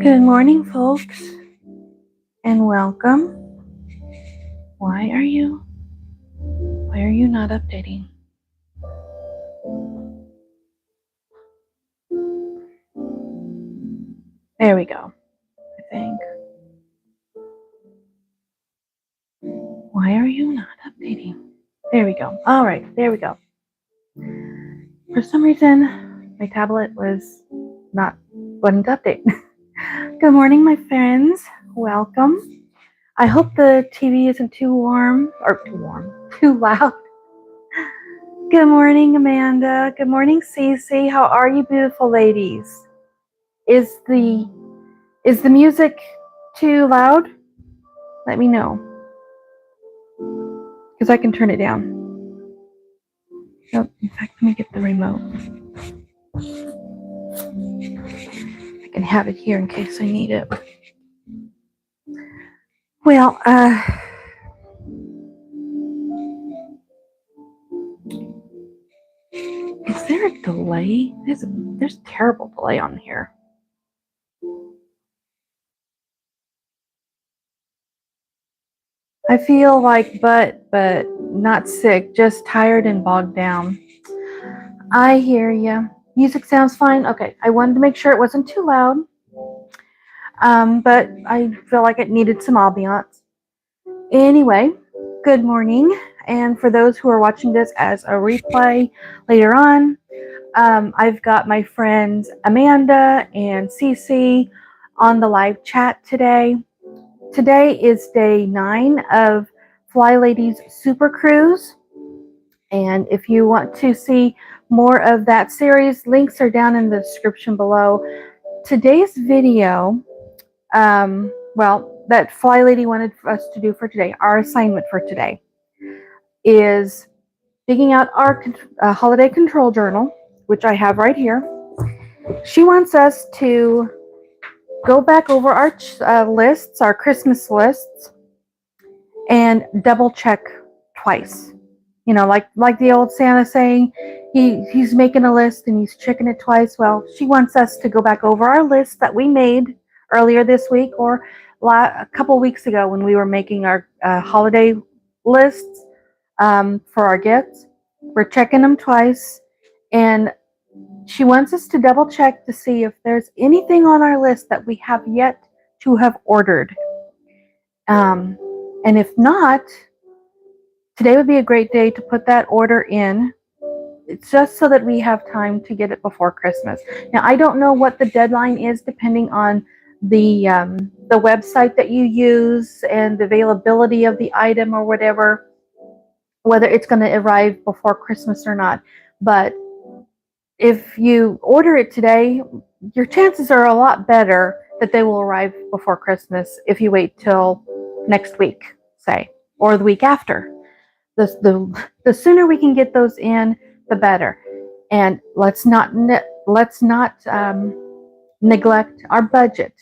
Good morning, folks, and welcome. Why are you not updating? There we go, I think. Why are you not updating? There we go. All right, there we go. For some reason, my tablet was not wanting to update. Good morning, my friends. Welcome. I hope the TV isn't too loud. Good morning, Amanda. Good morning, Cece. How are you, beautiful ladies? Is the music too loud? Let me know, because I can turn it down. Oh, in fact, let me get the remote. I can have it here in case I need it. Well, is there a delay? There's a terrible delay on here. I feel like but not sick, just tired and bogged down. I hear ya. Music sounds fine. Okay, I wanted to make sure it wasn't too loud. But I feel like it needed some ambiance. Anyway, good morning. And for those who are watching this as a replay later on, I've got my friends Amanda and Cece on the live chat today. Today is day 9 of FlyLady's Super Cruise. And if you want to see more of that series, links are down in the description below. Today's video, that FlyLady wanted us to do for today, our assignment for today, is digging out our holiday control journal, which I have right here. She wants us to go back over our lists, our Christmas lists, and double check twice. You know, like the old Santa saying, he's making a list and he's checking it twice. Well, she wants us to go back over our list that we made earlier this week or a couple weeks ago when we were making our holiday lists for our gifts. We're checking them twice, and she wants us to double check to see if there's anything on our list that we have yet to have ordered. And if not, today would be a great day to put that order in. It's just so that we have time to get it before Christmas. Now, I don't know what the deadline is depending on the website that you use and the availability of the item or whatever, whether it's going to arrive before Christmas or not. But if you order it today, your chances are a lot better that they will arrive before Christmas if you wait till next week, say, or the week after. The sooner we can get those in, the better. And let's not neglect our budget.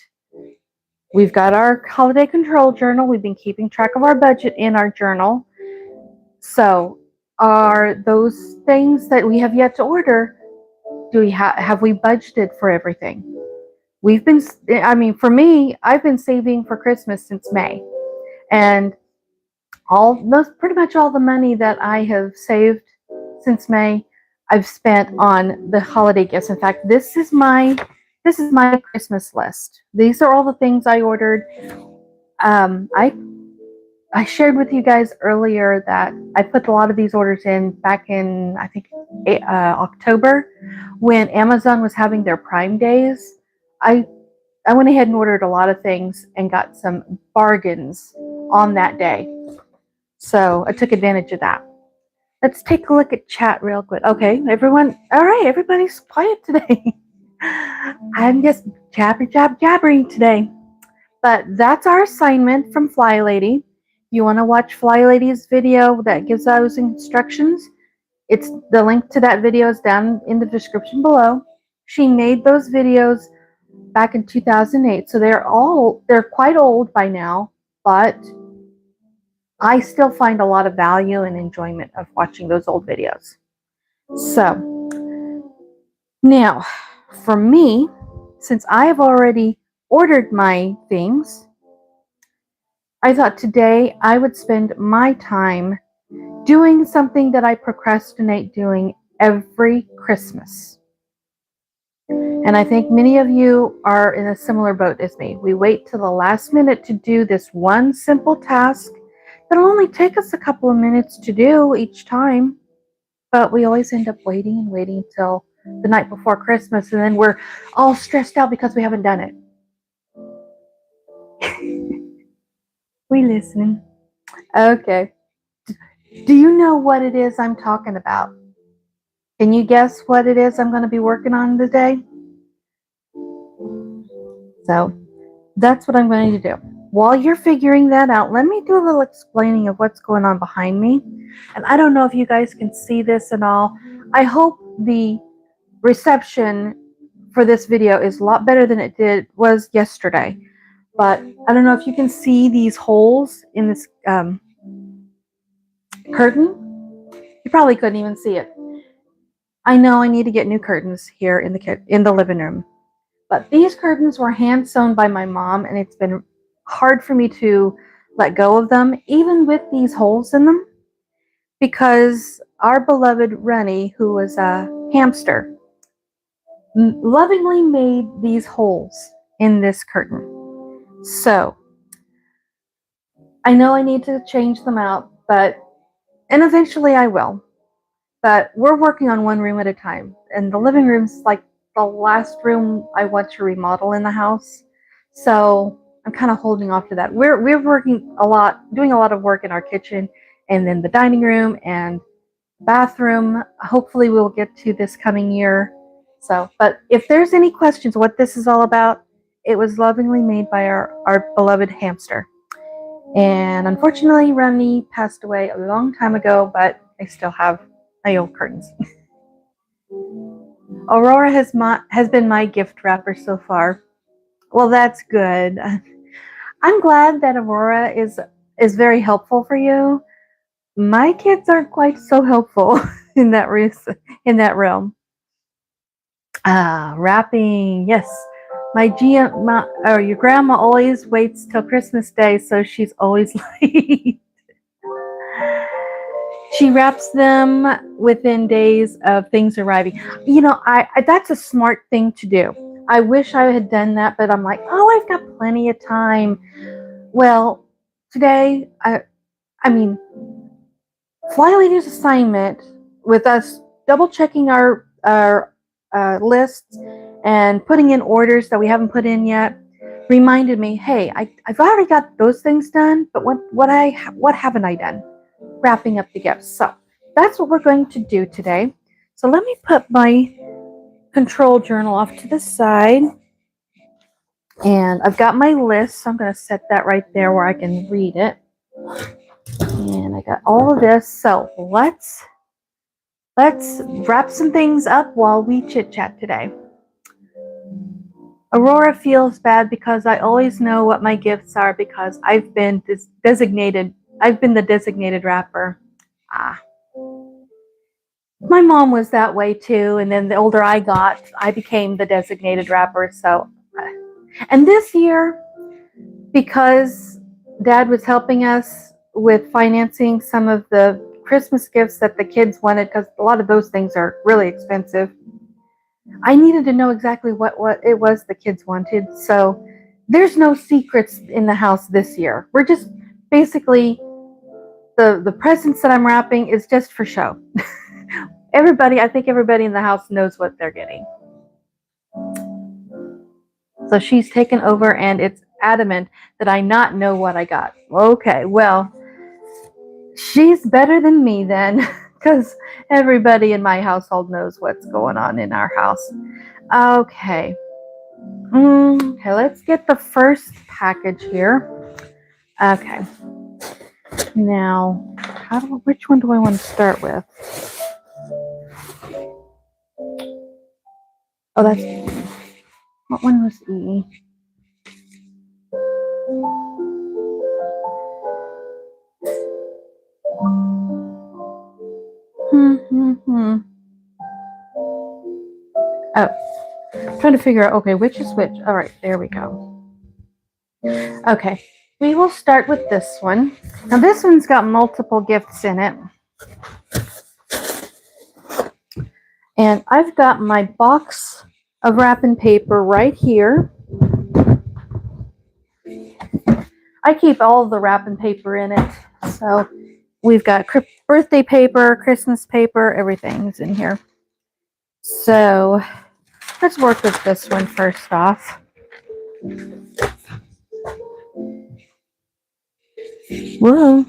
We've got our holiday control journal. We've been keeping track of our budget in our journal. So, are those things that we have yet to order? Have we budgeted for everything? For me, I've been saving for Christmas since May, and pretty much all the money that I have saved since May, I've spent on the holiday gifts. In fact, this is my Christmas list. These are all the things I ordered. I shared with you guys earlier that I put a lot of these orders in back in, I think, October, when Amazon was having their Prime Days. I went ahead and ordered a lot of things and got some bargains on that day. So I took advantage of that. Let's take a look at chat real quick. Okay, everyone. All right, everybody's quiet today. I'm just jabbering today. But that's our assignment from FlyLady. You want to watch FlyLady's video that gives those instructions? It's the link to that video is down in the description below. She made those videos back in 2008, so they're quite old by now, but I still find a lot of value and enjoyment of watching those old videos. So now, for me, since I have already ordered my things, I thought today I would spend my time doing something that I procrastinate doing every Christmas. And I think many of you are in a similar boat as me. We wait till the last minute to do this one simple task that'll only take us a couple of minutes to do each time. But we always end up waiting and waiting until the night before Christmas, and then we're all stressed out because we haven't done it. We listening. Okay. Do you know what it is I'm talking about? Can you guess what it is I'm going to be working on today? So that's what I'm going to do. While you're figuring that out, let me do a little explaining of what's going on behind me. And I don't know if you guys can see this at all. I hope the reception for this video is a lot better than it was yesterday. But I don't know if you can see these holes in this curtain. You probably couldn't even see it. I know I need to get new curtains here in the living room. But these curtains were hand sewn by my mom, and it's been hard for me to let go of them, even with these holes in them, because our beloved Rennie, who was a hamster, lovingly made these holes in this curtain. So I know I need to change them out, and eventually I will. But we're working on one room at a time, and the living room's like the last room I want to remodel in the house. So I'm kind of holding off to that. We're working a lot, doing a lot of work in our kitchen, and then the dining room and bathroom. Hopefully we'll get to this coming year. So, but if there's any questions what this is all about, it was lovingly made by our beloved hamster. And unfortunately, Remy passed away a long time ago, but I still have my old curtains. Aurora has been my gift wrapper so far. Well, that's good. I'm glad that Aurora is very helpful for you. My kids aren't quite so helpful in that realm. Wrapping, yes. Your grandma always waits till Christmas Day, so she's always late. She wraps them within days of things arriving. You know, I that's a smart thing to do. I wish I had done that, but I'm like, oh, I've got plenty of time. Well, today, I mean, FlyLady's assignment with us double checking our lists and putting in orders that we haven't put in yet reminded me, hey, I've already got those things done, but what haven't I done? Wrapping up the gifts. So that's what we're going to do today. So let me put my control journal off to the side. And I've got my list, so I'm going to set that right there where I can read it. And I got all of this. So let's wrap some things up while we chit chat today. Aurora feels bad because I always know what my gifts are because I've been the designated wrapper. My mom was that way too, and then the older I got, I became the designated wrapper. So, and this year, because Dad was helping us with financing some of the Christmas gifts that the kids wanted, because a lot of those things are really expensive, I needed to know exactly what it was the kids wanted. So there's no secrets in the house this year. We're just basically, the presents that I'm wrapping is just for show. I think everybody in the house knows what they're getting. So she's taken over and it's adamant that I not know what I got. Okay, well, she's better than me then, because everybody in my household knows what's going on in our house. Okay. Okay, let's get the first package here. Okay. Now, which one do I want to start with? Oh, what one was E? Oh, I'm trying to figure out, okay, which is which. All right, there we go. Okay, we will start with this one. Now this one's got multiple gifts in it. And I've got my box of wrapping paper right here. I keep all of the wrapping paper in it. So we've got birthday paper, Christmas paper, everything's in here. So let's work with this one first off. Whoa.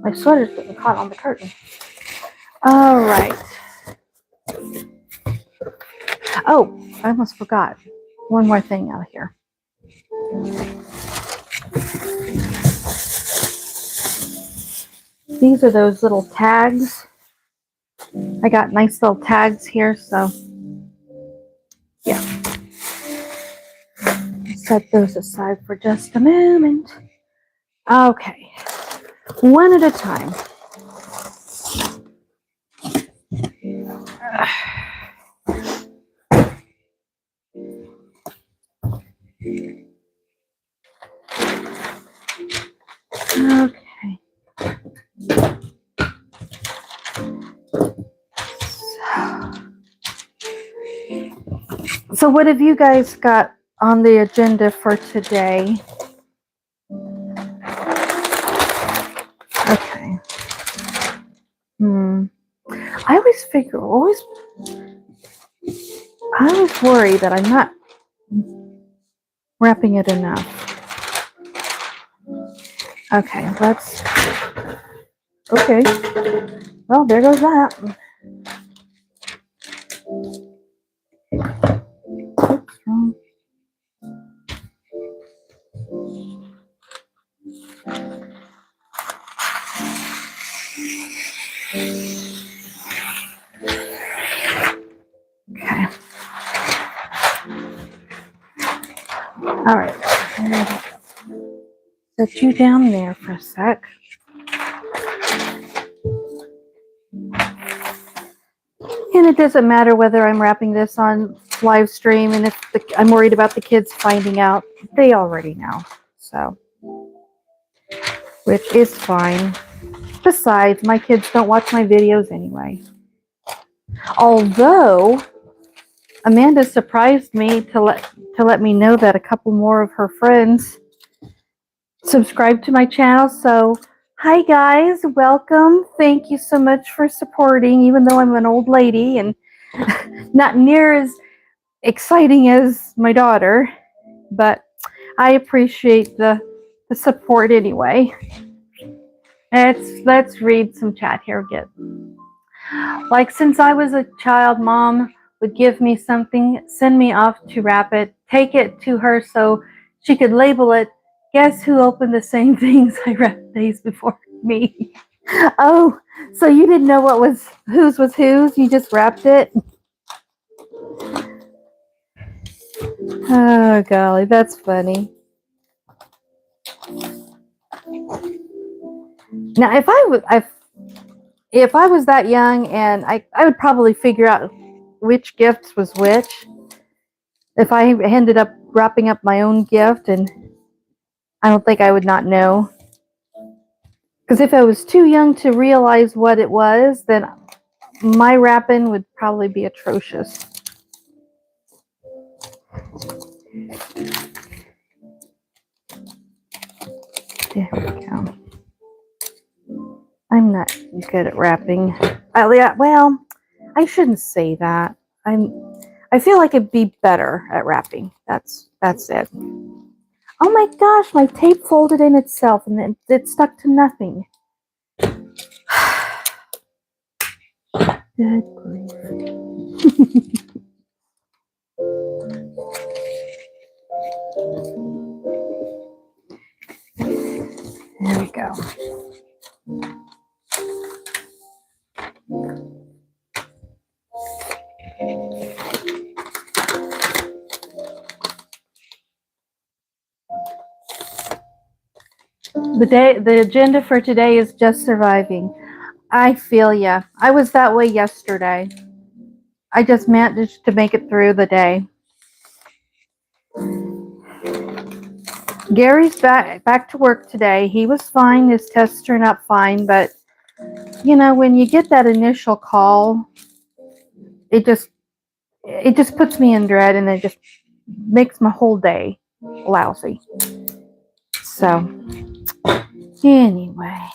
My sweater's getting caught on the curtain. All right. Oh, I almost forgot. One more thing out here. These are those little tags. I got nice little tags here, so yeah. Set those aside for just a moment. Okay, one at a time. Okay. So what have you guys got on the agenda for today? Okay. I always worry that I'm not wrapping it enough. Okay, okay. Well, there goes that. Oops, wrong. Okay. All right. Set you down there for a sec. And it doesn't matter whether I'm wrapping this on live stream, and if I'm worried about the kids finding out, they already know. So, which is fine. Besides, my kids don't watch my videos anyway. Although Amanda surprised me to let me know that a couple more of her friends subscribe to my channel. So hi guys, welcome. Thank you so much for supporting, even though I'm an old lady and not near as exciting as my daughter, but I appreciate the support anyway. Let's read some chat here. Like, since I was a child, Mom would give me something, send me off to wrap it, take it to her so she could label it. Guess who opened the same things I wrapped days before me? Oh, so you didn't know what was whose? You just wrapped it? Oh, golly, that's funny. Now, if I was that young, and I would probably figure out which gifts was which. If I ended up wrapping up my own gift, and I don't think I would not know. Because if I was too young to realize what it was, then my wrapping would probably be atrocious. There we go. I'm not good at wrapping. Well, I shouldn't say that. I feel like I'd be better at wrapping. That's it. Oh my gosh, my tape folded in itself and it stuck to nothing. Good grief. There we go. The agenda for today is just surviving. I feel ya. I was that way yesterday. I just managed to make it through the day. Gary's back to work today. He was fine. His tests turned out fine, but you know, when you get that initial call, it just puts me in dread, and it just makes my whole day lousy. So anyway,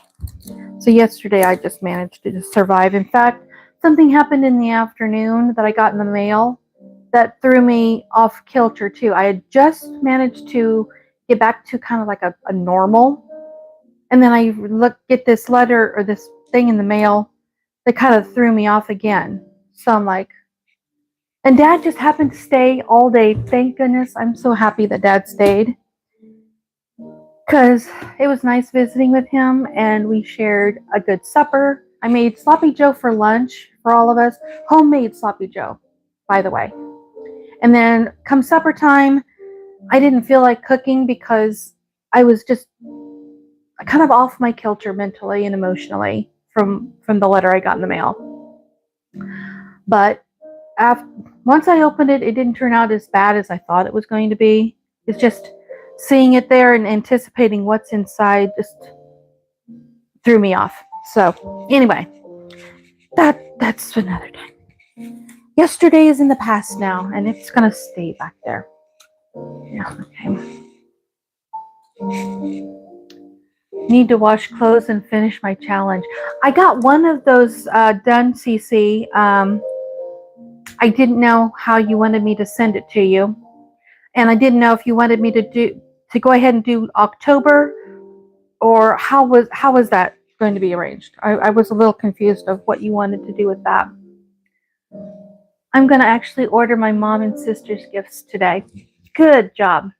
so yesterday I just managed to just survive. In fact, something happened in the afternoon that I got in the mail that threw me off kilter too. I had just managed to get back to kind of like a normal, and then I get this letter or this thing in the mail that kind of threw me off again. So I'm like, and Dad just happened to stay all day. Thank goodness. I'm so happy that Dad stayed, because it was nice visiting with him, and we shared a good supper. I made Sloppy Joe for lunch for all of us. Homemade Sloppy Joe, by the way. And then come supper time, I didn't feel like cooking because I was just kind of off my kilter mentally and emotionally from the letter I got in the mail. But once I opened it, it didn't turn out as bad as I thought it was going to be. It's just seeing it there and anticipating what's inside just threw me off. So anyway, that's another time. Yesterday is in the past now, and it's gonna stay back there. Yeah, okay. Need to wash clothes and finish my challenge. I got one of those done, Cece. I didn't know how you wanted me to send it to you, and I didn't know if you wanted me to go ahead and do October, or how was that going to be arranged? I was a little confused of what you wanted to do with that. I'm going to actually order my mom and sister's gifts today. Good job.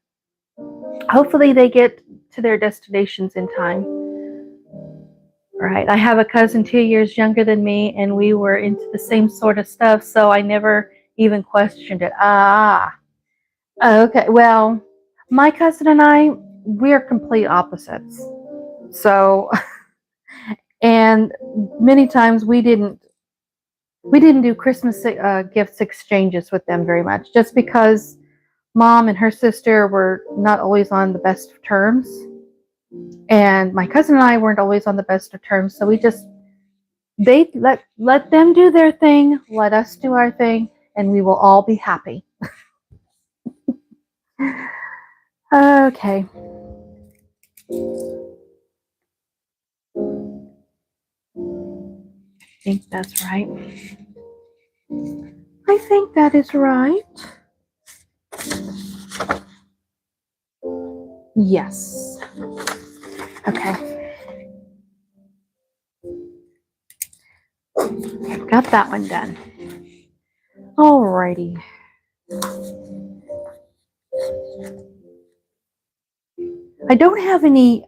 Hopefully they get to their destinations in time. All right. I have a cousin 2 years younger than me, and we were into the same sort of stuff, so I never even questioned it. Okay. Well, my cousin and I, we're complete opposites. So, and many times we didn't do Christmas gifts exchanges with them very much, just because Mom and her sister were not always on the best of terms, and my cousin and I weren't always on the best of terms. So they let them do their thing, let us do our thing, and we will all be happy. Okay. I think that's right. I think that is right. Yes. Okay. Got that one done. Alrighty. I don't have any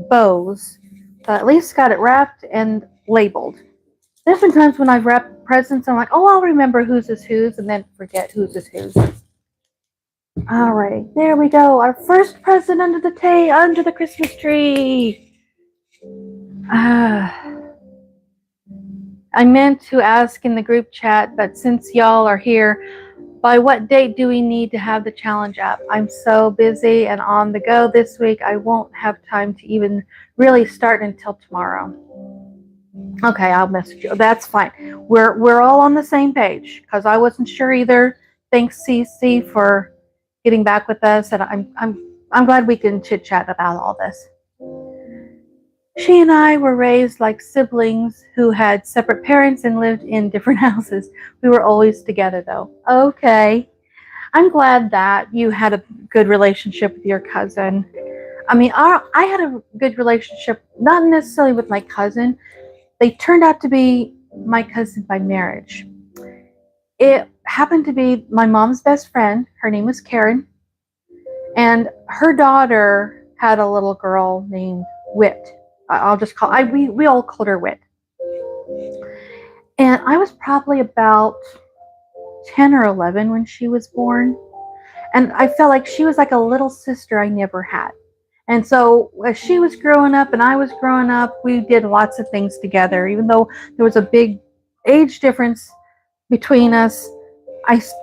bows, but at least got it wrapped and labeled. There's been times when I've wrapped presents, I'm like, oh, I'll remember whose is whose, and then forget whose is whose. All right, there we go. Our first present under the Christmas tree. I meant to ask in the group chat, but since y'all are here, by what date do we need to have the challenge up? I'm so busy and on the go this week, I won't have time to even really start until tomorrow. Okay, I'll message you. That's fine. We're all on the same page, because I wasn't sure either. Thanks, Cece, for getting back with us, and I'm glad we can chit chat about all this. She and I were raised like siblings who had separate parents and lived in different houses. We were always together, though. Okay. I'm glad that you had a good relationship with your cousin. I mean, I had a good relationship, not necessarily with my cousin. They turned out to be my cousin by marriage. It happened to be my mom's best friend. Her name was Karen. And her daughter had a little girl named Whit. I'll just call, we all called her Whit. And I was probably about 10 or 11 when she was born. And I felt like she was like a little sister I never had. And so as she was growing up and I was growing up, we did lots of things together. Even though there was a big age difference between us,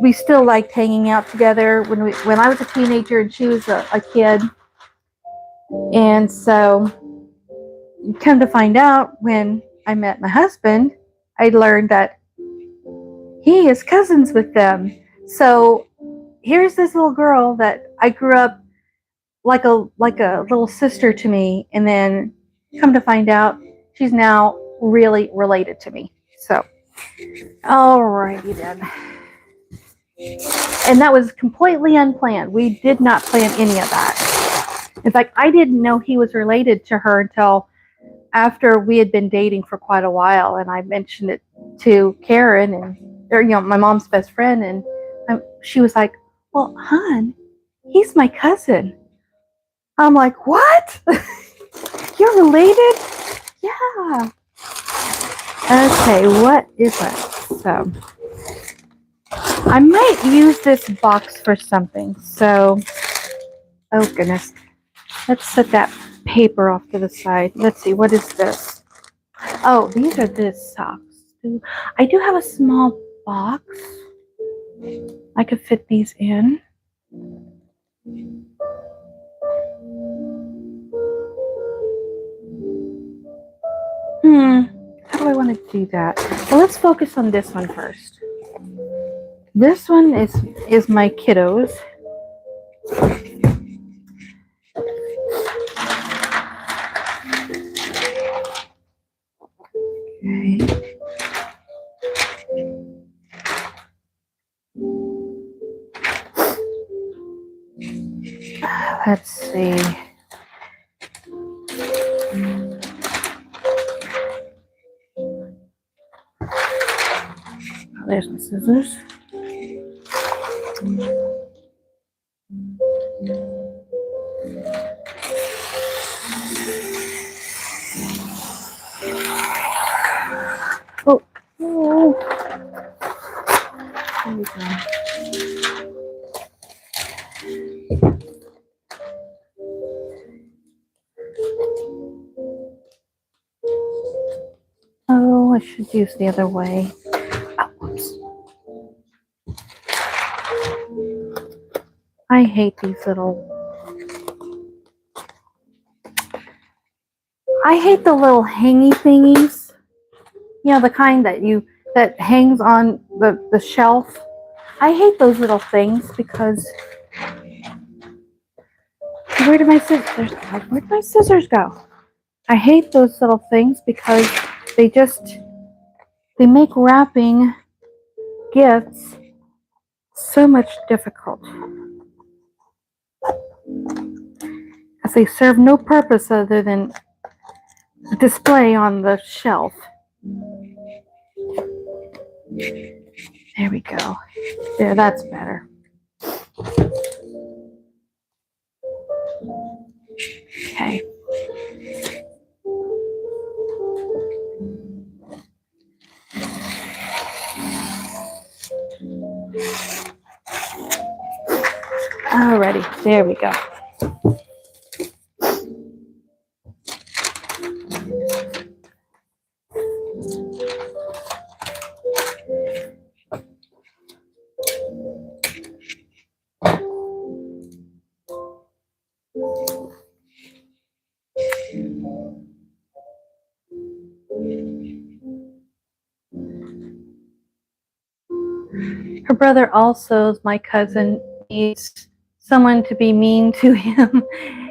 we still liked hanging out together when I was a teenager and she was a kid. And so, come to find out, when I met my husband, I learned that he is cousins with them. So here's this little girl that I grew up like a little sister to me, and then come to find out she's now really related to me. So, alrighty then. And that was completely unplanned. We did not plan any of that. In fact, I didn't know he was related to her until after we had been dating for quite a while, and I mentioned it to Karen, or my mom's best friend, and she was like, "Well, hon, he's my cousin." I'm like, "What? You're related?" Yeah. Okay, what is it? So I might use this box for something. So, oh goodness. Let's set that paper off to the side. Let's see, what is this? Oh, these are the socks. I do have a small box. I could fit these in. How do I want to do that? Well, let's focus on this one first. This one is my kiddos. Okay. Let's see. Oh, there's my scissors. Oh, oh. There we go. Oh, I should use the other way. Oh, whoops. I hate these I hate the little hangy thingies. You know, the kind that hangs on the shelf. I hate those little things because where did my scissors go? I hate those little things because they make wrapping gifts so much difficult. As they serve no purpose other than display on the shelf. There we go. There, that's better. Okay. Alrighty, there we go. Her brother also, my cousin, needs someone to be mean to him.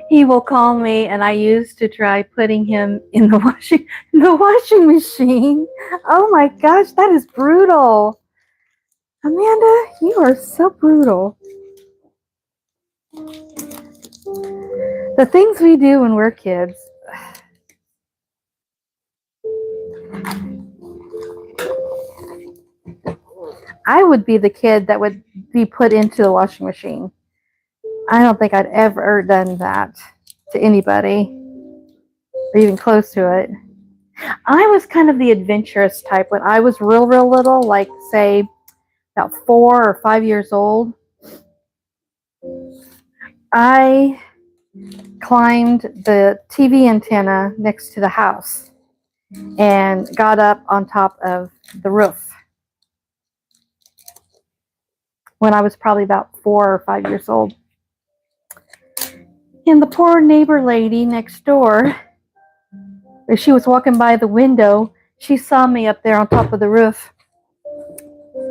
He will call me, and I used to try putting him in the washing machine. Oh my gosh, that is brutal. Amanda, you are so brutal. The things we do when we're kids. I would be the kid that would be put into the washing machine. I don't think I'd ever done that to anybody, or even close to it. I was kind of the adventurous type when I was real little, like say about 4 or 5 years old. I climbed the TV antenna next to the house and got up on top of the roof. when I was probably about 4 or 5 years old. And the poor neighbor lady next door, as she was walking by the window, she saw me up there on top of the roof.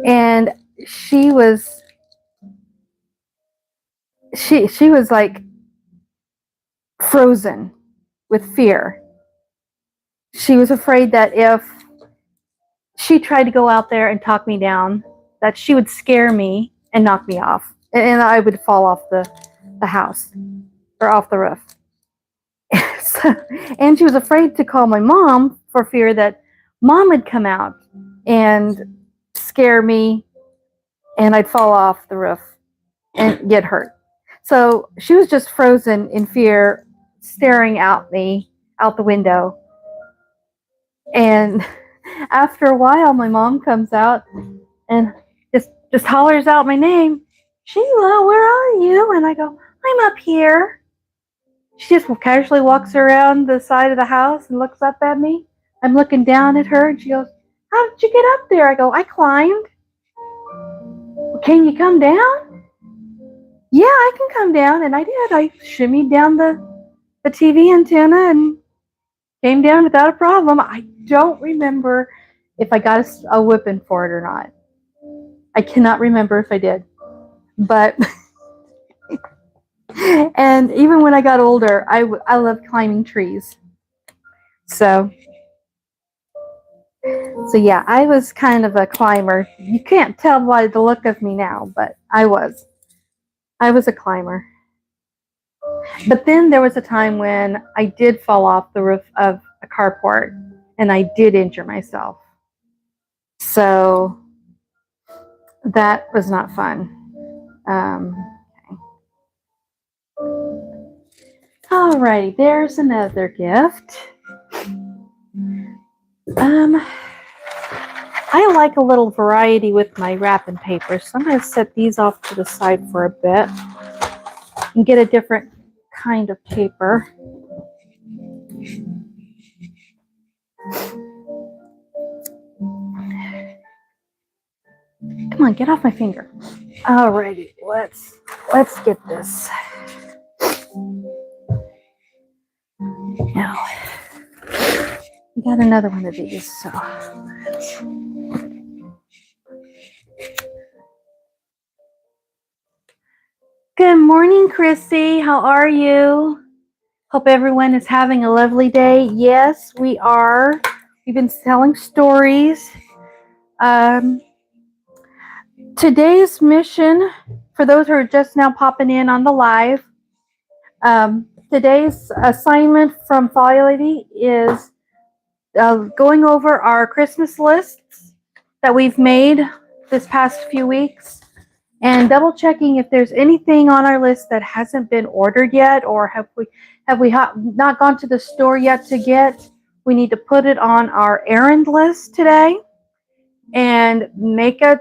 And she was like frozen with fear. She was afraid that if she tried to go out there and talk me down, that she would scare me and knock me off, and I would fall off the house or off the roof. So, and she was afraid to call my mom for fear that mom would come out and scare me and I'd fall off the roof and get hurt. So she was just frozen in fear, staring at me out the window. And after a while, my mom comes out and just hollers out my name. Sheila, where are you? And I go, I'm up here. She just casually walks around the side of the house and looks up at me. I'm looking down at her and she goes, how did you get up there? I go, I climbed. Well, can you come down? Yeah, I can come down. And I did. I shimmied down the TV antenna and came down without a problem. I don't remember if I got a whipping for it or not. I cannot remember if I did. But, and even when I got older, I loved climbing trees. So yeah, I was kind of a climber. You can't tell by the look of me now, but I was a climber. But then there was a time when I did fall off the roof of a carport and I did injure myself. So that was not fun. Okay. Alrighty, there's another gift. I like a little variety with my wrapping paper, so I'm going to set these off to the side for a bit and get a different kind of paper. Come on, get off my finger. Alrighty, let's get this. Now, we got another one of these, so. Good morning, Chrissy. How are you? Hope everyone is having a lovely day. Yes, we are. We've been telling stories. Today's mission, for those who are just now popping in on the live, today's assignment from FlyLady is going over our Christmas lists that we've made this past few weeks and double checking if there's anything on our list that hasn't been ordered yet, or have we not gone to the store yet to get. We need to put it on our errand list today and make a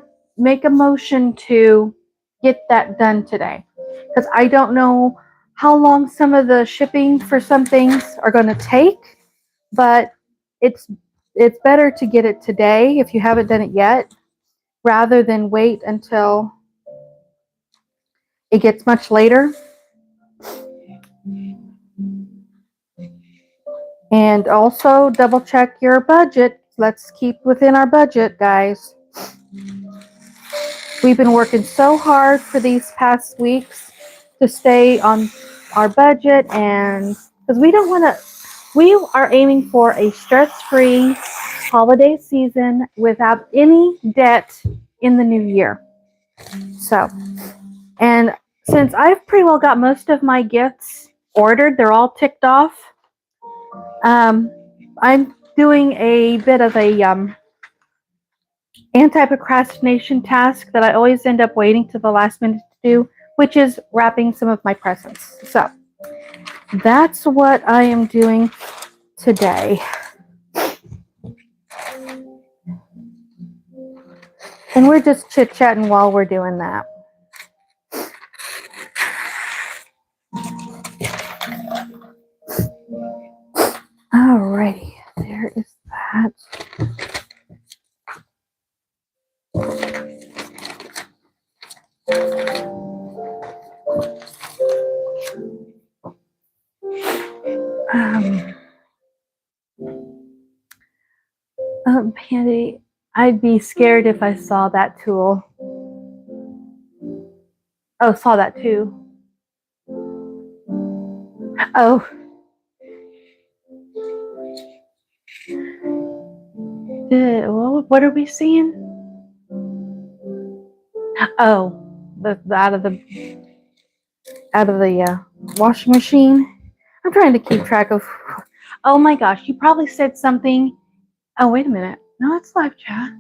motion to get that done today, because I don't know how long some of the shipping for some things are going to take, but it's better to get it today if you haven't done it yet, rather than wait until it gets much later. And also double check your budget. Let's keep within our budget, guys. We've been working so hard for these past weeks to stay on our budget, and because we are aiming for a stress-free holiday season without any debt in the new year. So, and since I've pretty well got most of my gifts ordered, they're all ticked off. I'm doing a bit of a anti-procrastination task that I always end up waiting to the last minute to do, which is wrapping some of my presents. So that's what I am doing today. And we're just chit-chatting while we're doing that. Alrighty, there is that. Handy. I'd be scared if I saw that tool. Oh, saw that too. Oh. What are we seeing? Oh, out of the washing machine. I'm trying to keep track of. Oh my gosh, you probably said something. Oh, wait a minute. No, it's live chat.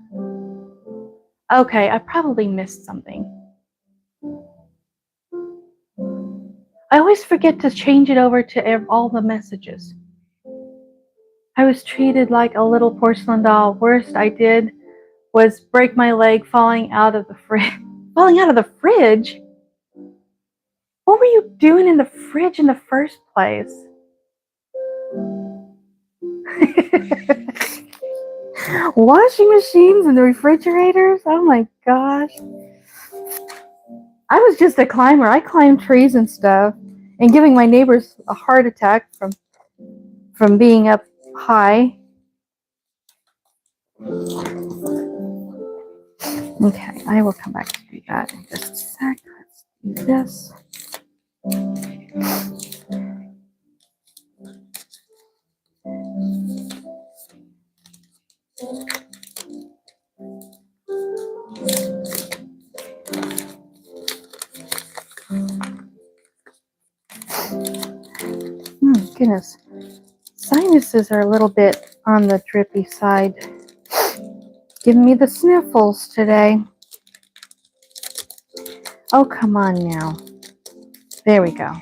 Okay, I probably missed something. I always forget to change it over to all the messages. I was treated like a little porcelain doll. Worst I did was break my leg falling out of the fridge. Falling out of the fridge? What were you doing in the fridge in the first place? Washing machines and the refrigerators? Oh my gosh. I was just a climber. I climbed trees and stuff and giving my neighbors a heart attack from being up high. Okay, I will come back to do that in just a sec. Let's do this. Goodness. Sinuses are a little bit on the drippy side. Giving me the sniffles today. Oh, come on now. There we go.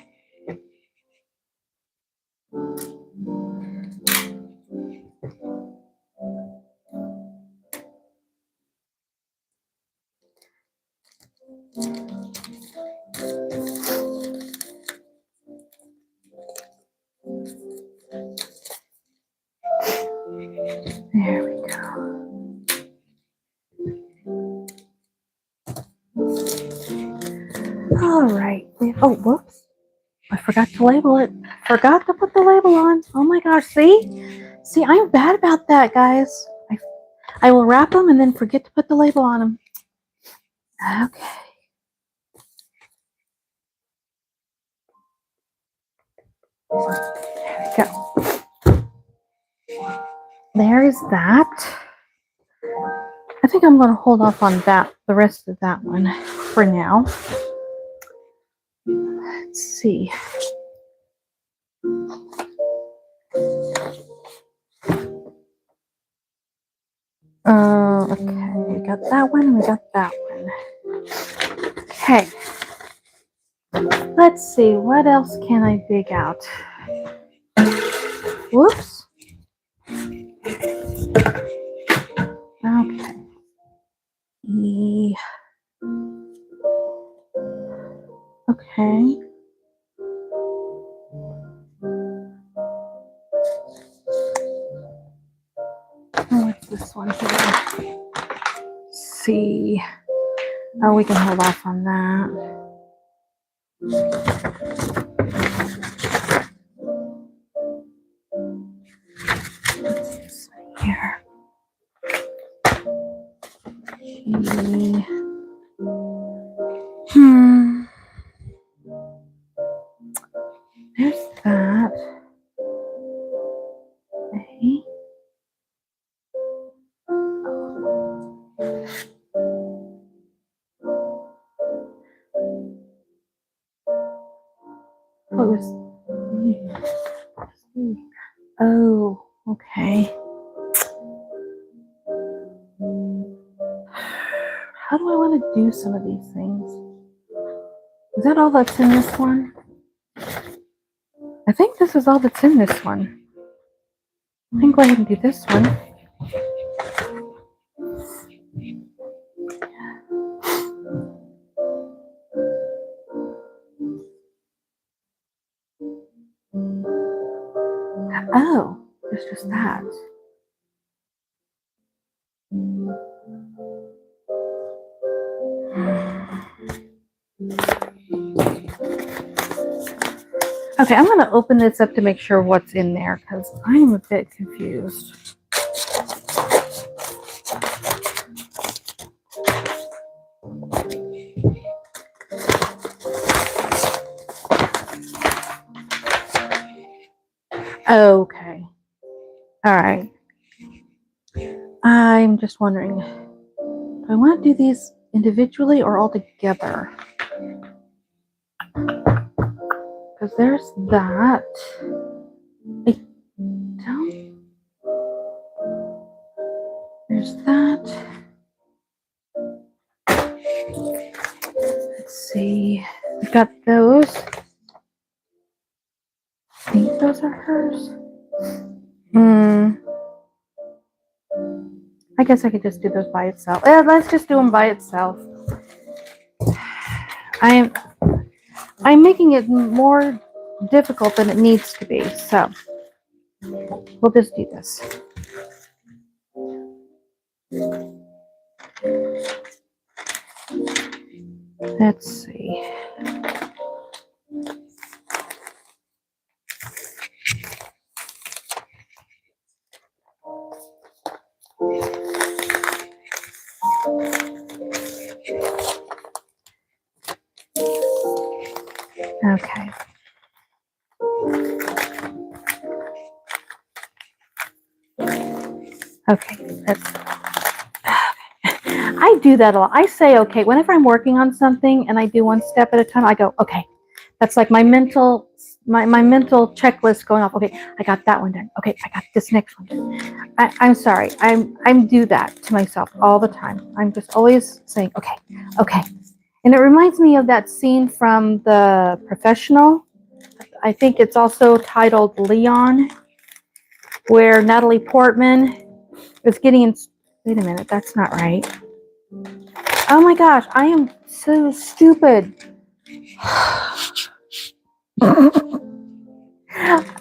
There we go. All right. Oh, whoops. I forgot to label it. Forgot to put the label on. Oh my gosh. See, I'm bad about that, guys. I will wrap them and then forget to put the label on them. Okay. There we go. There's that. I think I'm going to hold off on the rest of that one for now. Let's see. Okay, we got that one, we got that one. Okay. Let's see, what else can I dig out? Whoops. Okay. Okay. What's this one here? Let's see. Oh, we can hold off on that. What's this one here? There's that. Okay. Oh, okay. How do I want to do some of these things? Is that all that's in this one? I think this is all that's in this one. I can go ahead and do this one. Oh, it's just that. Okay, I'm going to open this up to make sure what's in there because I'm a bit confused. Okay. All right. I'm just wondering, do I want to do these individually or all together? Because there's that. I don't. There's that. Let's see. We've got those. I think those are hers. I guess I could just do those by itself. Let's just do them by itself. I'm making it more difficult than it needs to be, so we'll just do this. Let's see. Okay. Okay. I do that a lot. I say okay whenever I'm working on something and I do one step at a time. I go okay. That's like my mental mental checklist going off. Okay, I got that one done. Okay, I got this next one done. I'm sorry. I'm do that to myself all the time. I'm just always saying okay, okay. And it reminds me of that scene from The Professional. I think it's also titled Leon, where Natalie Portman is getting in. Wait a minute, that's not right. Oh my gosh, I am so stupid.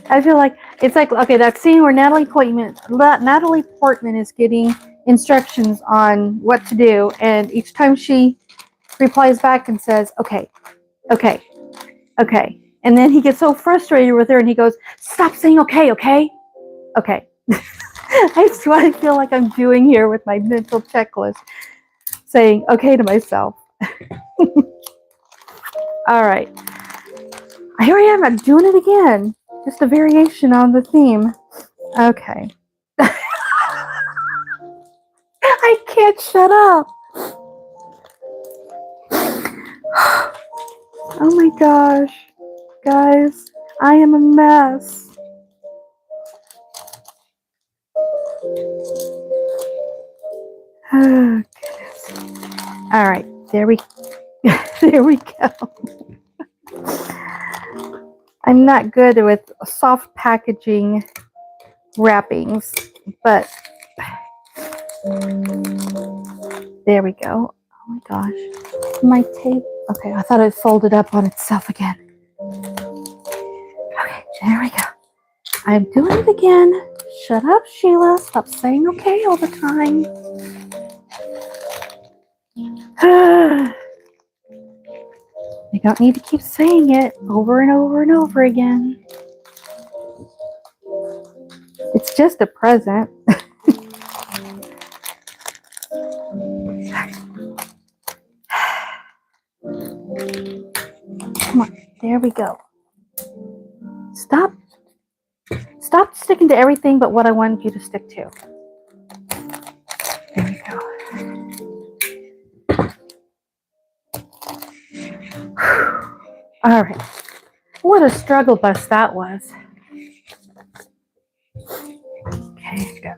I feel like it's like, okay, that scene where Natalie Portman is getting instructions on what to do, and each time she replies back and says, okay, okay, okay. And then he gets so frustrated with her and he goes, stop saying okay, okay, okay. That's what I feel like I'm doing here with my mental checklist, saying okay to myself. All right. Here I am, I'm doing it again. Just a variation on the theme. Okay. I can't shut up. Oh my gosh. Guys, I am a mess. Oh, goodness. All right, there we go. I'm not good with soft packaging wrappings, but there we go. Oh my gosh. My tape. Okay, I thought it folded up on itself again. Okay, there we go. I'm doing it again. Shut up, Sheila. Stop saying okay all the time. You don't need to keep saying it over and over and over again. It's just a present. Come on, there we go. Stop sticking to everything but what I wanted you to stick to. There we go. All right. What a struggle bus that was. Okay, go.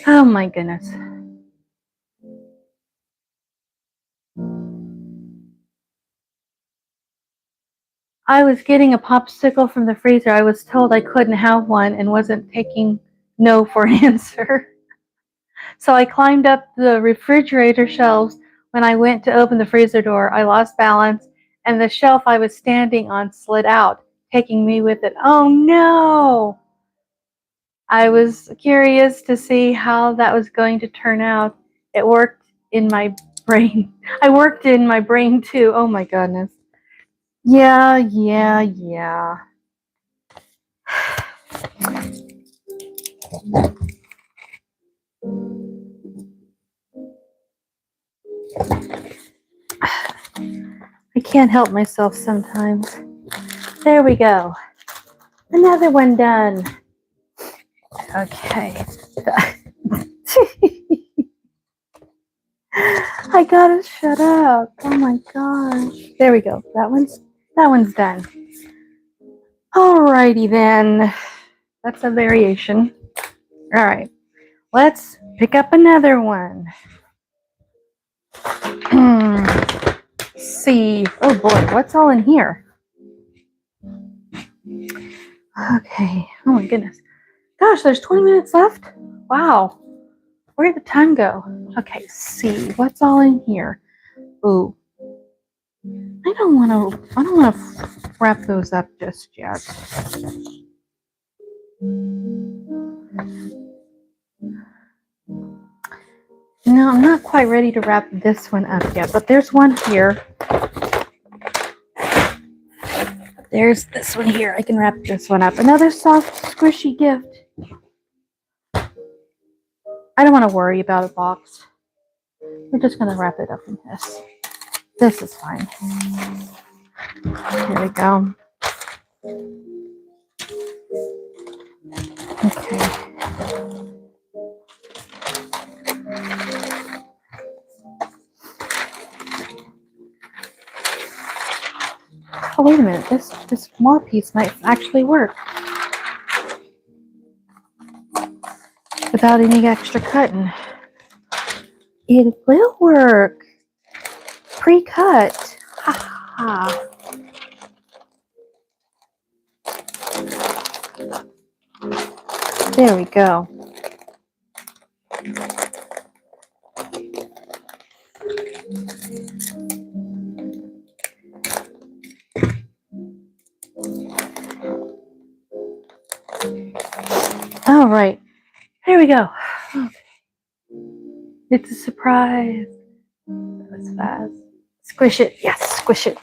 Oh my goodness. I was getting a popsicle from the freezer. I was told I couldn't have one and wasn't taking no for an answer. So I climbed up the refrigerator shelves. When I went to open the freezer door, I lost balance and the shelf I was standing on slid out, taking me with it. Oh no! I was curious to see how that was going to turn out. It worked in my brain. I worked in my brain too. Oh my goodness. Yeah. I can't help myself sometimes. There we go. Another one done. Okay. I gotta shut up. Oh my gosh. There we go. That one's done. Alrighty then. That's a variation. All right. Let's pick up another one. See. Oh boy, what's all in here? Okay. Oh my goodness. Gosh, there's 20 minutes left. Wow. Where did the time go? Okay, see. What's all in here? Ooh. I don't want to wrap those up just yet. No, I'm not quite ready to wrap this one up yet, but there's one here. There's this one here. I can wrap this one up. Another soft, squishy gift. I don't want to worry about a box. We're just going to wrap it up in this. This is fine. Here we go. Okay. Oh, wait a minute. This more piece might actually work without any extra cutting. It will work. Pre-cut. Ha ha. There we go. All right. There we go. Okay. It's a surprise. That was fast. Squish it. Yes, squish it.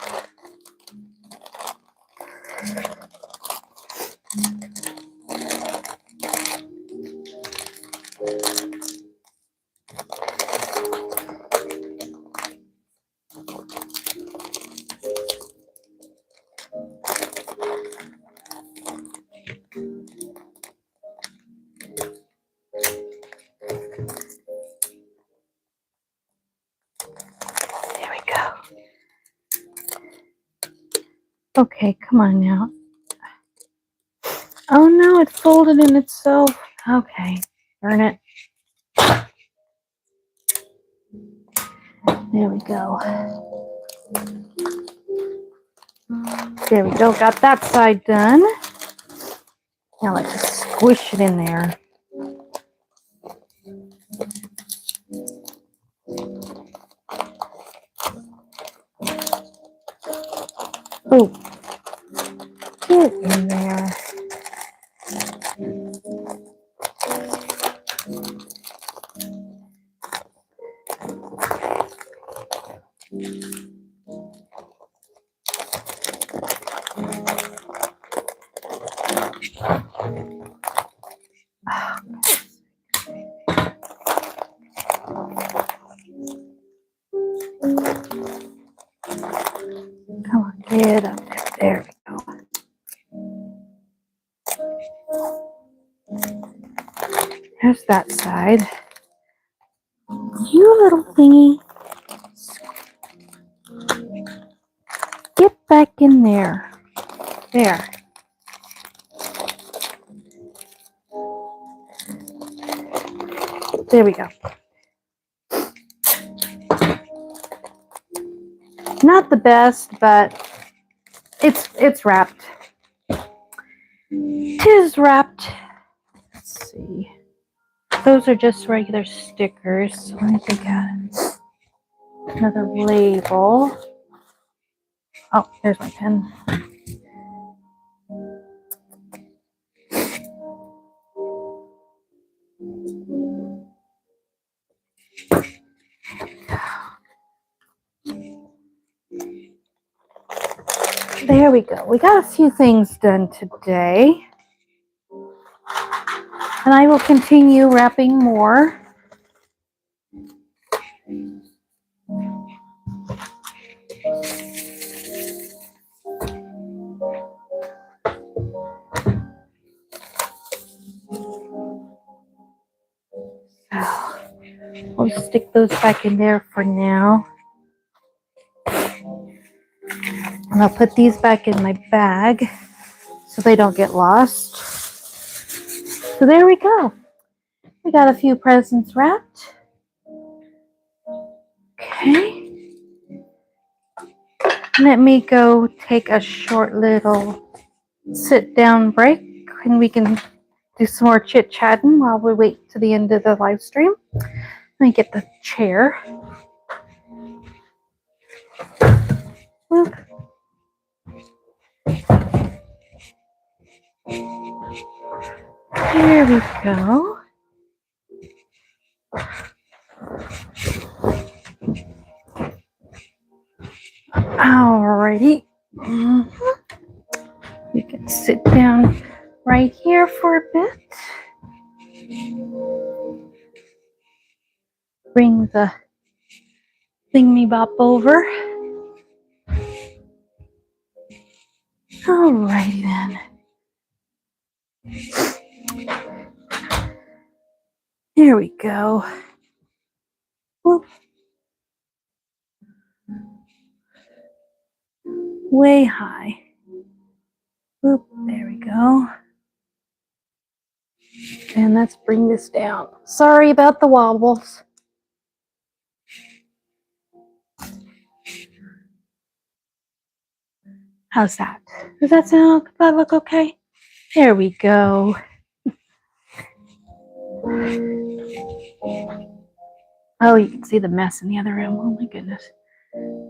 There we go. Okay, come on now. Oh no, it folded in itself. Okay, burn it. There we go. There we go. Got that side done. Now let's just squish it in there. Oh, get in there. Come on, get up there. There we go. There's that side. You little thingy. Get back in there. There. There we go. Not the best, but it's wrapped. 'Tis wrapped. Let's see. Those are just regular stickers. So let me take out another label. Oh, there's my pen. There we go. We got a few things done today. And I will continue wrapping more. those back in there for now. And I'll put these back in my bag so they don't get lost. So there we go. We got a few presents wrapped. Okay. Let me go take a short little sit down break and we can do some more chit chatting while we wait to the end of the live stream. Let me get the chair. Whoop. There we go. Alrighty. You can sit down right here for a bit. Bring the thingy bop over. Alrighty then. There we go. Whoop. Way high. Whoop. There we go. And let's bring this down. Sorry about the wobbles. How's that? Does that look okay? There we go. Oh, you can see the mess in the other room. Oh my goodness.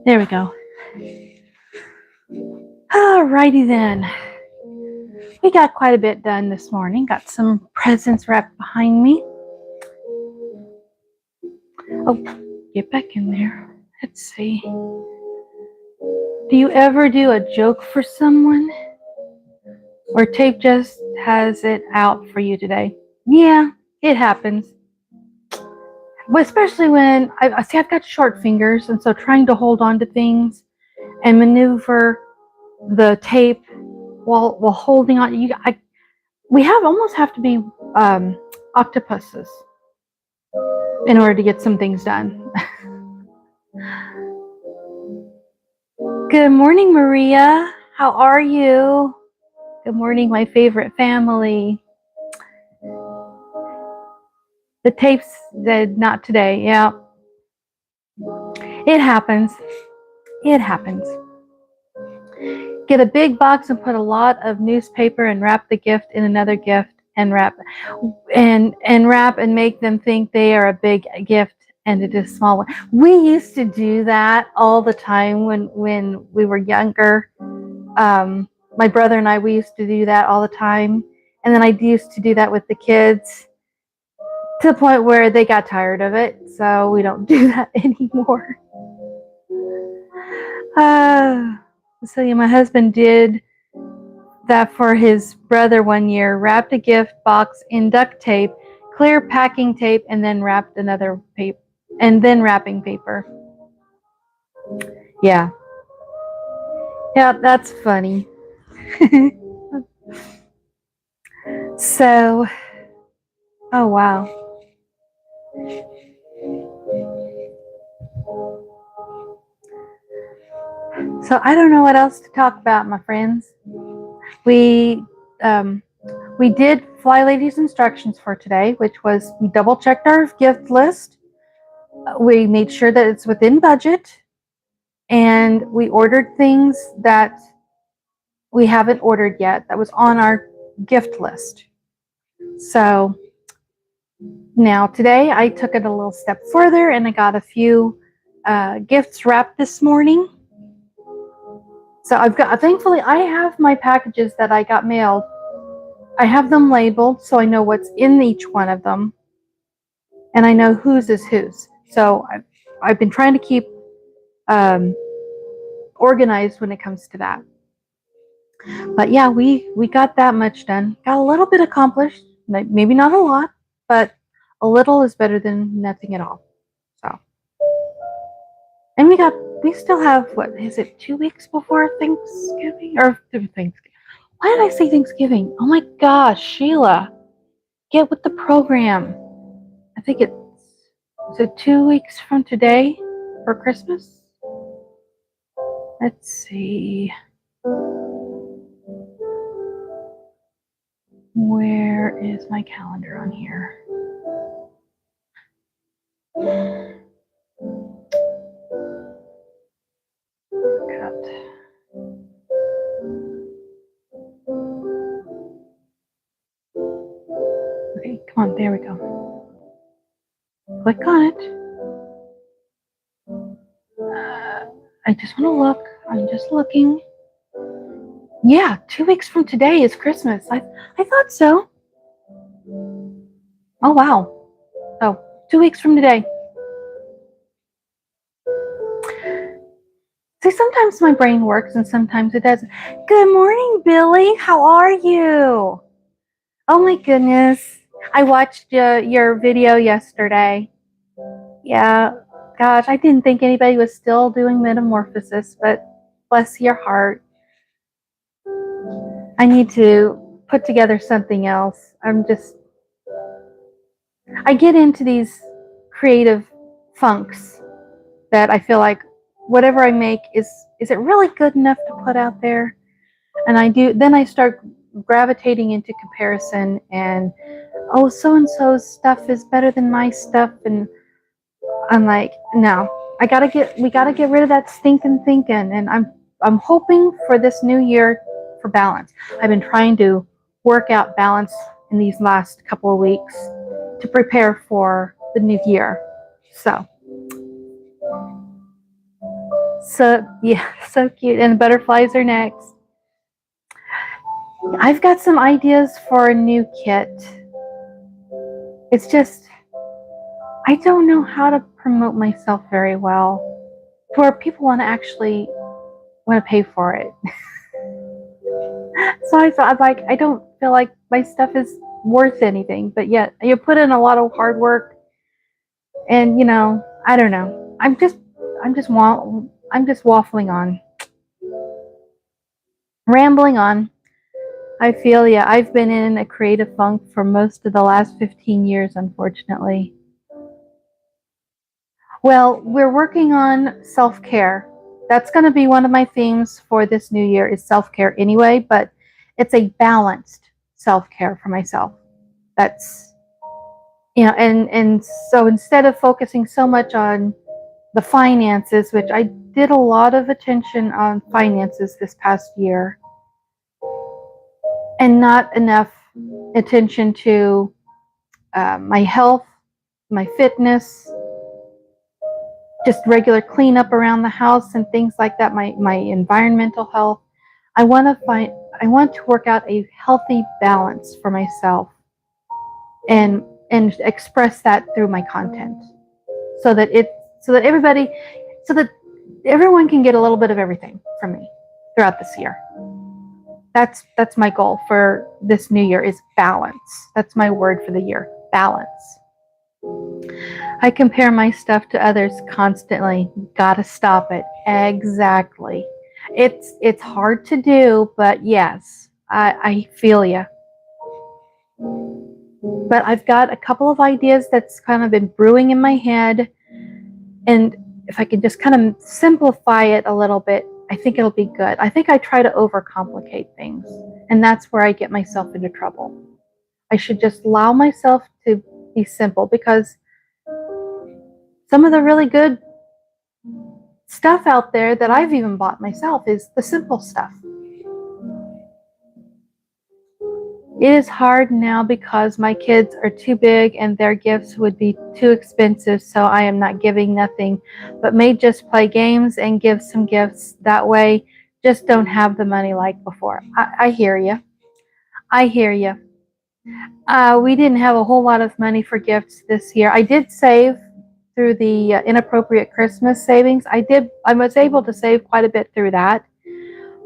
There we go. Alrighty then. We got quite a bit done this morning. Got some presents wrapped behind me. Oh, get back in there. Let's see. Do you ever do a joke for someone? Or tape just has it out for you today? Yeah, it happens. Especially when I've got short fingers, and so trying to hold on to things and maneuver the tape while holding on, we almost have to be octopuses in order to get some things done. Good morning, Maria. How are you? Good morning, my favorite family. The tapes said not today. Yeah. It happens. It happens. Get a big box and put a lot of newspaper and wrap the gift in another gift and wrap and make them think they are a big gift and it is a small one. We used to do that all the time when we were younger. My brother and we used to do that all the time. And then I used to do that with the kids to the point where they got tired of it. So we don't do that anymore. So yeah, my husband did that for his brother one year, wrapped a gift box in duct tape, clear packing tape, and then wrapped another paper, and then wrapping paper. Yeah. Yeah, that's funny. So, oh wow. So I don't know what else to talk about, my friends. We did FlyLady's instructions for today, which was we double checked our gift list. We made sure that it's within budget, and we ordered things that we haven't ordered yet that was on our gift list. So now today I took it a little step further and I got a few gifts wrapped this morning. So thankfully I have my packages that I got mailed. I have them labeled so I know what's in each one of them. And I know whose is whose. So I've been trying to keep organized when it comes to that. But yeah, we got that much done. Got a little bit accomplished. Maybe not a lot, but a little is better than nothing at all. So, and we still have, what is it, 2 weeks before Thanksgiving? Or Thanksgiving. Why did I say Thanksgiving? Oh my gosh, Sheila, get with the program. I think it's So 2 weeks from today for Christmas? Let's see. Where is my calendar on here? Cut. Okay, come on, there we go. Click on it. I just want to look. I'm just looking. Yeah, 2 weeks from today is Christmas. I thought so. Oh, wow. So, 2 weeks from today. See, sometimes my brain works and sometimes it doesn't. Good morning, Billy. How are you? Oh my goodness. I watched your video yesterday. Yeah, gosh, I didn't think anybody was still doing metamorphosis, but bless your heart. I need to put together something else. I get into these creative funks that I feel like whatever I make is it really good enough to put out there? And then I start gravitating into comparison and, oh, so and so's stuff is better than my stuff, and I'm like, no, we gotta get rid of that stinking thinking. And I'm hoping for this new year for balance. I've been trying to work out balance in these last couple of weeks to prepare for the new year. So yeah, so cute. And the butterflies are next. I've got some ideas for a new kit. It's just, I don't know how to promote myself very well to where people want to pay for it. So I thought, like, I don't feel like my stuff is worth anything, but yet you put in a lot of hard work, and I don't know. I'm just waffling on, rambling on. I feel ya. I've been in a creative funk for most of the last 15 years, unfortunately. Well, we're working on self-care. That's going to be one of my themes for this new year is self-care anyway, but it's a balanced self-care for myself. That's, and so instead of focusing so much on the finances, which I did a lot of attention on finances this past year, and not enough attention to my health, my fitness, just regular cleanup around the house and things like that, my environmental health. I want to work out a healthy balance for myself and express that through my content so that everyone can get a little bit of everything from me throughout this year. That's my goal for this new year is balance. That's my word for the year, balance. I compare my stuff to others constantly. Gotta stop it. Exactly. It's hard to do, but yes, I feel you. But I've got a couple of ideas that's kind of been brewing in my head, and if I can just kind of simplify it a little bit, I think it'll be good. I think I try to overcomplicate things, and that's where I get myself into trouble. I should just allow myself to be simple, because some of the really good stuff out there that I've even bought myself is the simple stuff. It is hard now because my kids are too big and their gifts would be too expensive, so I am not giving nothing, but may just play games and give some gifts. That way, just don't have the money like before. I hear you. I hear you. We didn't have a whole lot of money for gifts this year. I did save through the inappropriate Christmas savings. I was able to save quite a bit through that,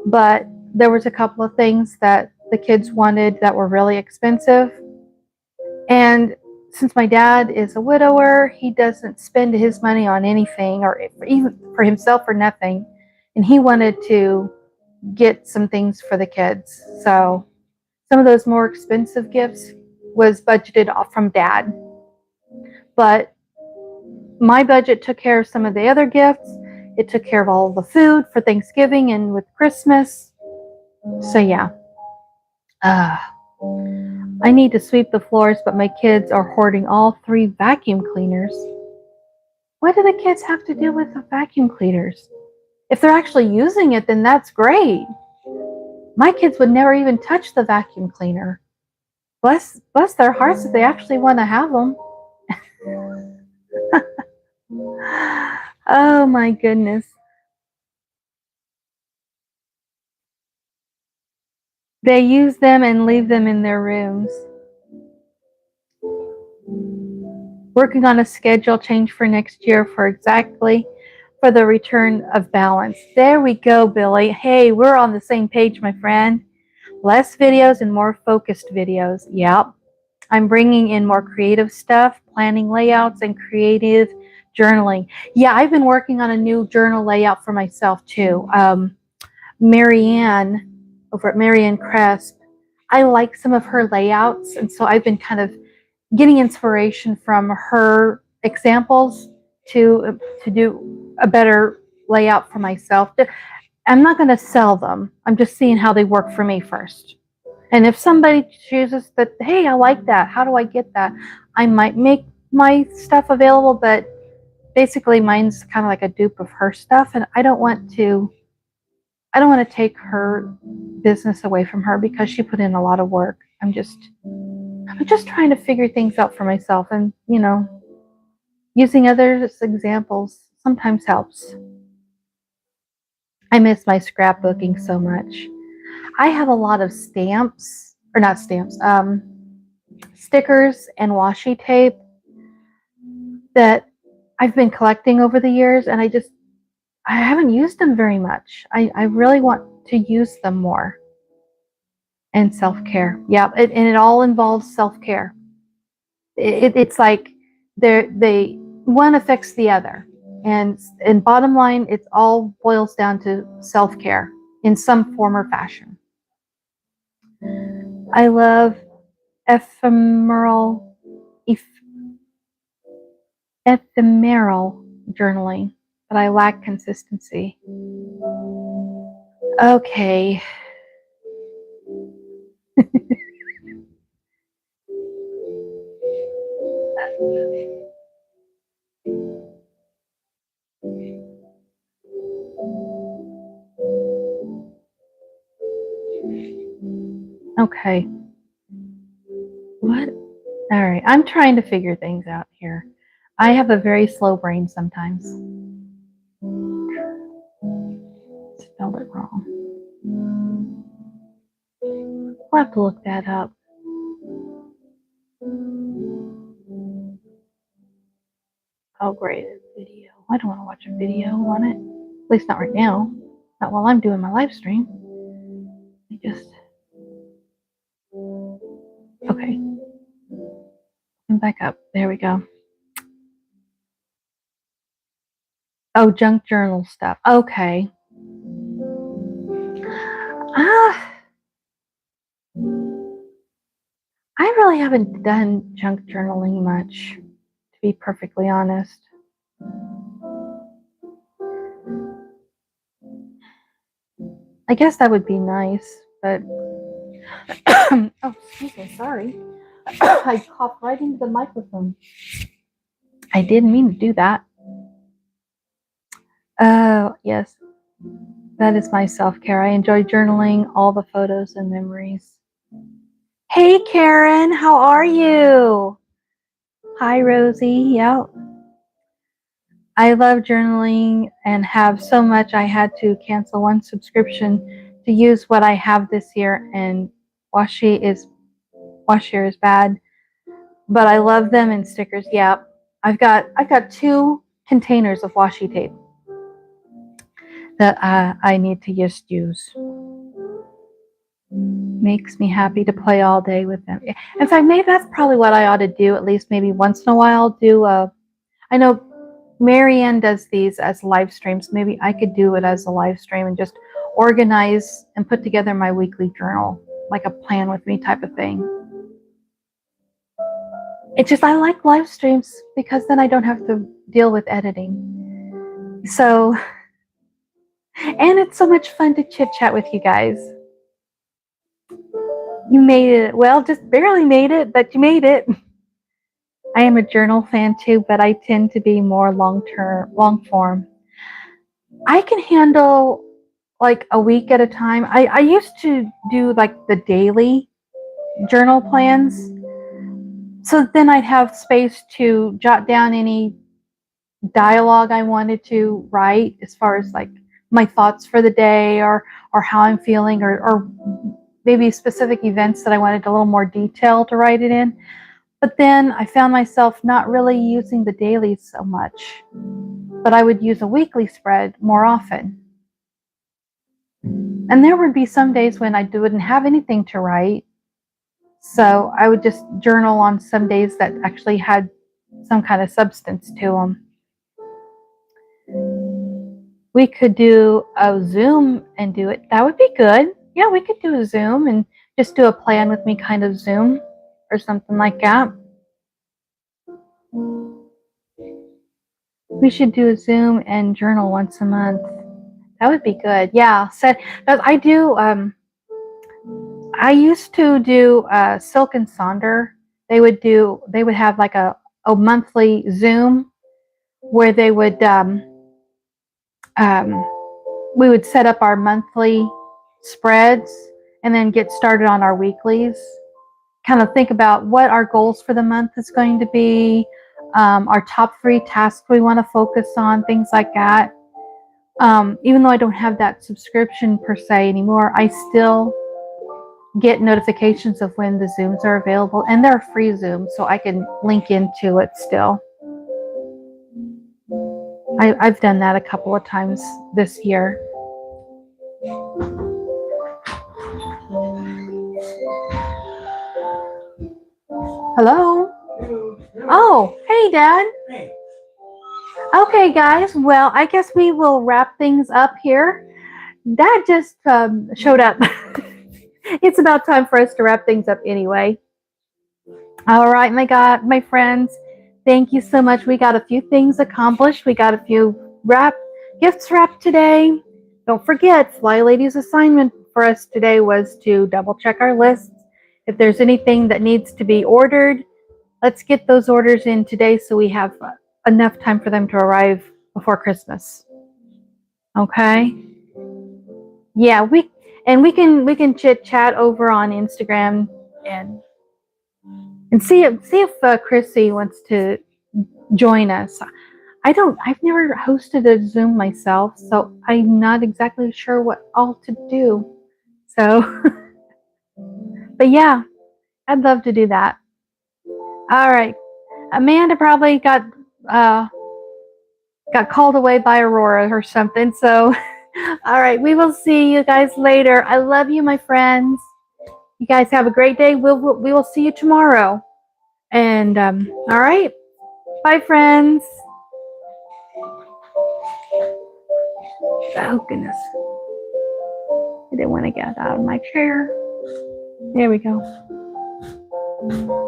but there was a couple of things that the kids wanted that were really expensive. And since my dad is a widower, he doesn't spend his money on anything, or even for himself or nothing. And he wanted to get some things for the kids. So some of those more expensive gifts was budgeted off from dad. But my budget took care of some of the other gifts. It took care of all the food for Thanksgiving and with Christmas. So yeah. I need to sweep the floors, but my kids are hoarding all 3 vacuum cleaners. What do the kids have to do with the vacuum cleaners? If they're actually using it, then that's great. My kids would never even touch the vacuum cleaner. Bless their hearts if they actually want to have them. Oh my goodness. They use them and leave them in their rooms. Working on a schedule change for next year for the return of balance. There we go, Billy. Hey, we're on the same page, my friend. Less videos and more focused videos. Yep. I'm bringing in more creative stuff, planning layouts, and creative journaling. Yeah, I've been working on a new journal layout for myself too. Marianne, over at Marianne Cresp, I like some of her layouts, and so I've been kind of getting inspiration from her examples to do a better layout for myself. I'm not going to sell them. I'm just seeing how they work for me first. And if somebody chooses that, hey, I like that, how do I get that? I might make my stuff available, but basically mine's kind of like a dupe of her stuff, and I don't want to take her business away from her because she put in a lot of work. I'm just trying to figure things out for myself, and using others' examples sometimes helps. I miss my scrapbooking so much. I have a lot of stamps, or not stamps, stickers and washi tape that I've been collecting over the years, and I haven't used them very much. I really want to use them more. And self-care. Yeah, and it all involves self-care. It's like one affects the other. And bottom line, it all boils down to self-care in some form or fashion. I love ephemeral journaling, but I lack consistency. Okay. Okay. What? All right. I'm trying to figure things out here. I have a very slow brain sometimes. Spelled it wrong. We'll have to look that up. Oh, great. Video. I don't want to watch a video on it. At least not right now. Not while I'm doing my live stream. Okay. And back up. There we go. Oh, junk journal stuff. Okay. I really haven't done junk journaling much, to be perfectly honest. I guess that would be nice, but oh, excuse me, sorry. I coughed right into the microphone. I didn't mean to do that. Oh, yes. That is my self-care. I enjoy journaling all the photos and memories. Hey, Karen, how are you? Hi, Rosie. Yep. I love journaling and have so much I had to cancel one subscription to use what I have this year, and washi is bad, but I love them and stickers. Yeah, I've got 2 containers of washi tape that I need to just use. Makes me happy to play all day with them. In fact, maybe that's probably what I ought to do. At least maybe once in a while, do I know Marianne does these as live streams. Maybe I could do it as a live stream and just organize and put together my weekly journal, like a plan with me type of thing. It's just I like live streams because then I don't have to deal with editing. So, and it's so much fun to chit chat with you guys. You made it. Well, just barely made it, but you made it. I am a journal fan too, but I tend to be more long form. I can handle like a week at a time. I used to do like the daily journal plans. So then I'd have space to jot down any dialogue I wanted to write as far as like my thoughts for the day or how I'm feeling or maybe specific events that I wanted a little more detail to write it in. But then I found myself not really using the dailies so much, but I would use a weekly spread more often. And there would be some days when I wouldn't have anything to write. So I would just journal on some days that actually had some kind of substance to them. We could do a Zoom and do it. That would be good. Yeah, we could do a Zoom and just do a plan with me kind of Zoom or something like that. We should do a Zoom and journal once a month. That would be good. Yeah. So I do. I used to do Silk and Sonder. They would have like a monthly Zoom where they would we would set up our monthly spreads and then get started on our weeklies. Kind of think about what our goals for the month is going to be, our top 3 tasks we want to focus on, things like that. Even though I don't have that subscription per se anymore, I still get notifications of when the Zooms are available, and they're free Zooms, so I can link into it still. I've done that a couple of times this year. Hello? Oh, hey, Dad. Hey. Okay, guys. Well, I guess we will wrap things up here. Dad just showed up. It's about time for us to wrap things up anyway. All right, my friends. Thank you so much. We got a few things accomplished. We got a few gifts wrapped today. Don't forget, FlyLady's assignment for us today was to double check our lists. If there's anything that needs to be ordered, let's get those orders in today so we have enough time for them to arrive before Christmas. Okay? Yeah, we can chit chat over on Instagram and see if Chrissy wants to join us. I've never hosted a Zoom myself, so I'm not exactly sure what all to do. So, but yeah, I'd love to do that. All right. Amanda probably got called away by Aurora or something. So, all right, we will see you guys later. I love you, my friends. You guys have a great day. We will see you tomorrow. And all right, bye, friends. Oh goodness, I didn't want to get out of my chair. There we go.